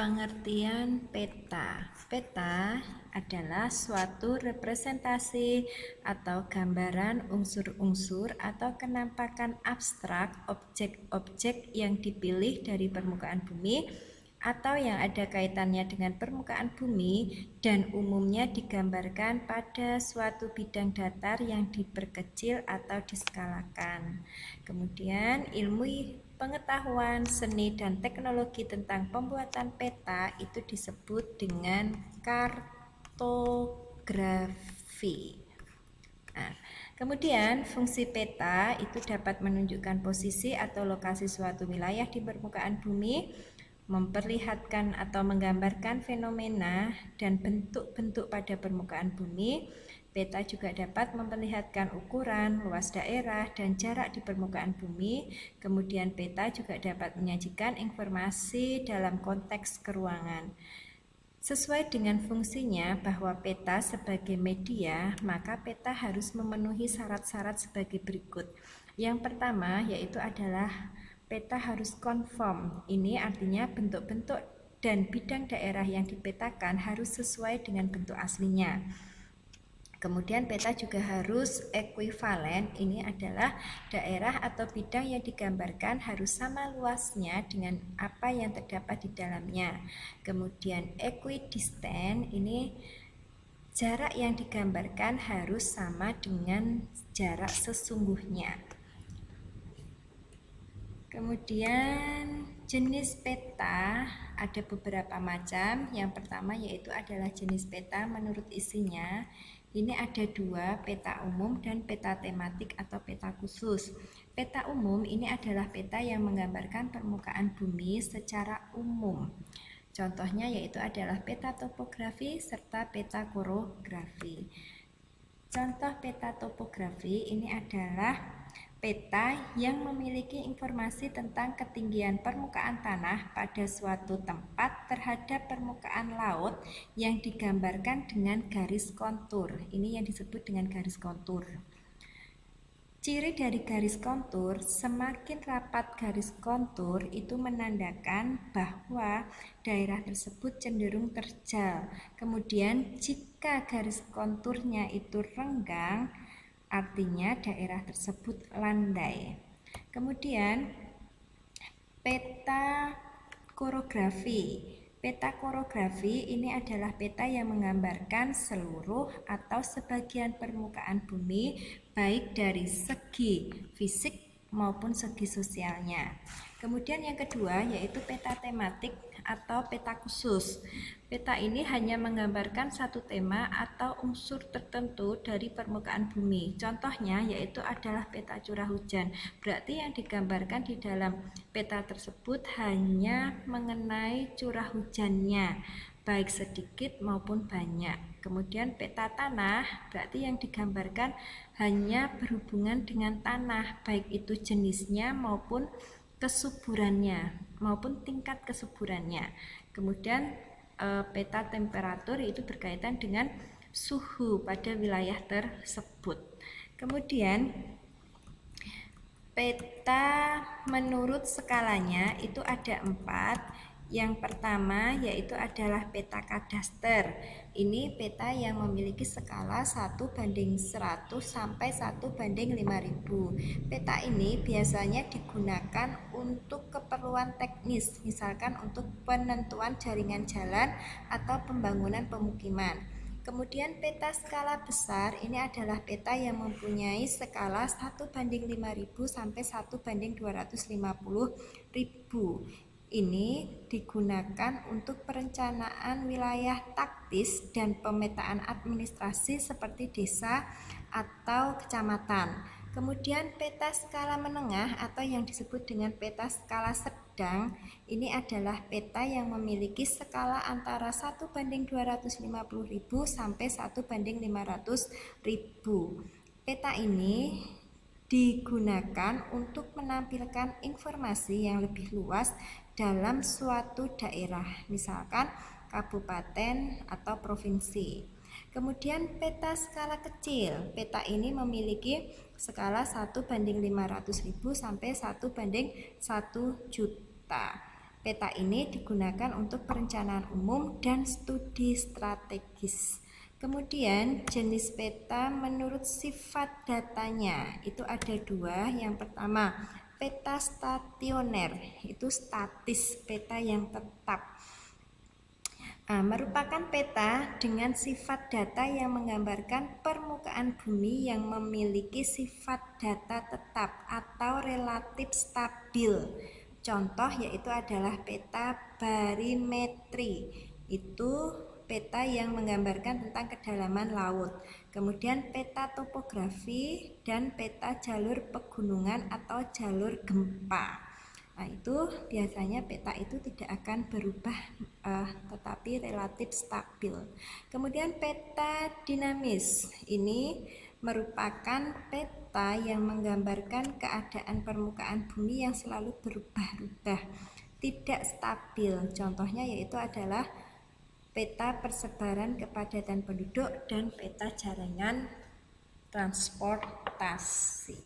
Pengertian peta. Peta adalah suatu representasi atau gambaran unsur-unsur atau kenampakan abstrak objek-objek yang dipilih dari permukaan bumi atau yang ada kaitannya dengan permukaan bumi dan umumnya digambarkan pada suatu bidang datar yang diperkecil atau diskalakan. Kemudian ilmu pengetahuan, seni, dan teknologi tentang pembuatan peta itu disebut dengan kartografi. Nah, kemudian fungsi peta itu dapat menunjukkan posisi atau lokasi suatu wilayah di permukaan bumi, memperlihatkan atau menggambarkan fenomena dan bentuk-bentuk pada permukaan bumi. Peta juga dapat memperlihatkan ukuran, luas daerah, dan jarak di permukaan bumi. Kemudian peta juga dapat menyajikan informasi dalam konteks keruangan. Sesuai dengan fungsinya bahwa peta sebagai media, maka peta harus memenuhi syarat-syarat sebagai berikut. Yang pertama yaitu adalah peta harus konform. Ini artinya bentuk-bentuk dan bidang daerah yang dipetakan harus sesuai dengan bentuk aslinya. Kemudian peta juga harus ekuivalen, ini adalah daerah atau bidang yang digambarkan harus sama luasnya dengan apa yang terdapat di dalamnya. Kemudian equidistant, ini jarak yang digambarkan harus sama dengan jarak sesungguhnya. Kemudian jenis peta ada beberapa macam. Yang pertama yaitu adalah jenis peta menurut isinya. Ini ada dua, peta umum dan peta tematik atau peta khusus. Peta umum ini adalah peta yang menggambarkan permukaan bumi secara umum. Contohnya yaitu adalah peta topografi serta peta korografi. Contoh peta topografi ini adalah peta yang memiliki informasi tentang ketinggian permukaan tanah pada suatu tempat terhadap permukaan laut yang digambarkan dengan garis kontur. Ini yang disebut dengan garis kontur. Ciri dari garis kontur, semakin rapat garis kontur itu menandakan bahwa daerah tersebut cenderung terjal. Kemudian jika garis konturnya itu renggang, artinya daerah tersebut landai. Kemudian peta korografi. Peta korografi ini adalah peta yang menggambarkan seluruh atau sebagian permukaan bumi baik dari segi fisik maupun segi sosialnya. Kemudian yang kedua yaitu peta tematik atau peta khusus. Peta ini hanya menggambarkan satu tema atau unsur tertentu dari permukaan bumi. Contohnya yaitu adalah peta curah hujan. Berarti yang digambarkan di dalam peta tersebut hanya mengenai curah hujannya, baik sedikit maupun banyak. Kemudian peta tanah, berarti yang digambarkan hanya berhubungan dengan tanah, baik itu jenisnya maupun kesuburannya maupun tingkat kesuburannya. Kemudian peta temperatur itu berkaitan dengan suhu pada wilayah tersebut. Kemudian peta menurut skalanya itu ada 4. Yang pertama yaitu adalah peta kadaster. Ini peta yang memiliki skala 1:100 sampai 1:5000. Peta ini biasanya digunakan untuk keperluan teknis, misalkan untuk penentuan jaringan jalan atau pembangunan pemukiman. Kemudian peta skala besar ini adalah peta yang mempunyai skala 1:5000 sampai 1:250.000. Ini digunakan untuk perencanaan wilayah taktis dan pemetaan administrasi seperti desa atau kecamatan. Kemudian peta skala menengah atau yang disebut dengan peta skala sedang, ini adalah peta yang memiliki skala antara 1:250.000 sampai 1:500.000. Peta ini digunakan untuk menampilkan informasi yang lebih luas dalam suatu daerah, misalkan kabupaten atau provinsi. Kemudian peta skala kecil. Peta ini memiliki skala 1:500.000 sampai 1:1 juta. Peta ini digunakan untuk perencanaan umum dan studi strategis. Kemudian jenis peta menurut sifat datanya itu ada dua. Yang pertama, peta stasioner, itu statis, peta yang tetap. Merupakan peta dengan sifat data yang menggambarkan permukaan bumi yang memiliki sifat data tetap atau relatif stabil. Contoh yaitu adalah peta barimetri. Itu peta yang menggambarkan tentang kedalaman laut. Kemudian peta topografi dan peta jalur pegunungan atau jalur gempa. Nah, itu biasanya peta itu tidak akan berubah tetapi relatif stabil. Kemudian peta dinamis. Ini merupakan peta yang menggambarkan keadaan permukaan bumi yang selalu berubah-ubah, tidak stabil. Contohnya yaitu adalah peta persebaran kepadatan penduduk dan peta jaringan transportasi.